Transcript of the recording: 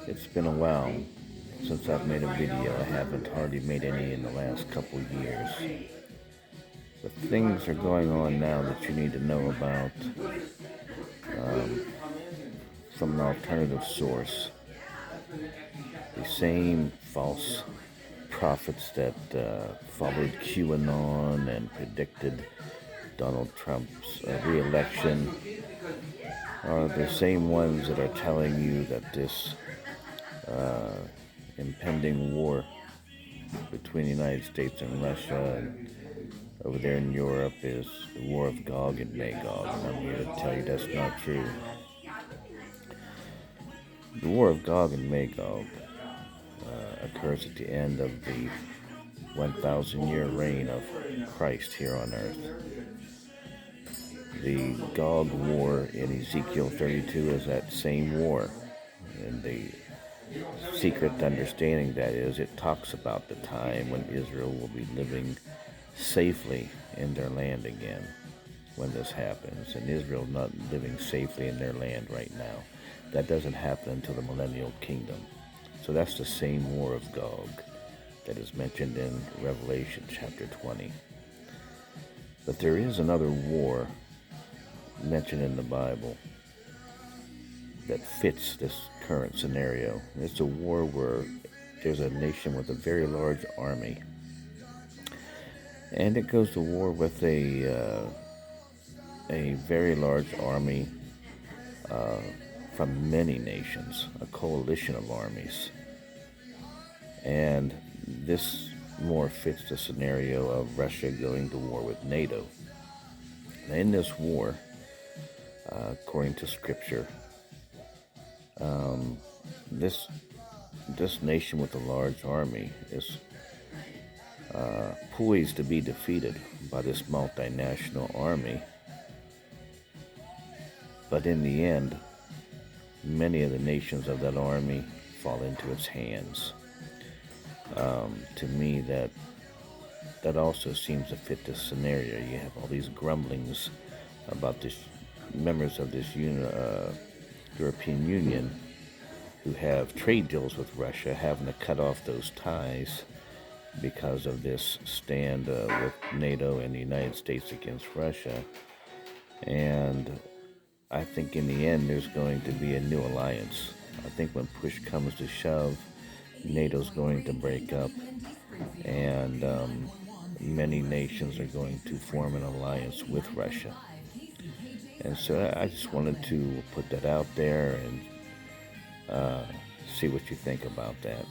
It's been a while since I've made a video. I haven't hardly made any in the last couple years. But things are going on now that you need to know about from an alternative source. The same false prophets that followed QAnon and predicted Donald Trump's re-election are the same ones that are telling you that this impending war between the United States and Russia and over there in Europe is the war of Gog and Magog. And I'm here to tell you that's not true. The war of Gog and Magog occurs at the end of the 1,000-year reign of Christ here on earth. The Gog war in Ezekiel 32 is that same war. And the secret understanding that is, it talks about the time when Israel will be living safely in their land again when this happens. And Israel not living safely in their land right now. That doesn't happen until the millennial kingdom. So that's the same war of Gog that is mentioned in Revelation chapter 20. But there is another war mentioned in the Bible that fits this current scenario. It's a war where there's a nation with a very large army, and it goes to war with a very large army from many nations, a coalition of armies. And this more fits the scenario of Russia going to war with NATO. Now, in this war, according to Scripture, this nation with a large army is poised to be defeated by this multinational army. But in the end, many of the nations of that army fall into its hands. To me, that also seems to fit this scenario. You have all these grumblings about this members of this European Union who have trade deals with Russia having to cut off those ties because of this stand with NATO and the United States against Russia. And I think in the end there's going to be a new alliance. I think when push comes to shove, NATO's going to break up, and many nations are going to form an alliance with Russia. And so I just wanted to put that out there and see what you think about that.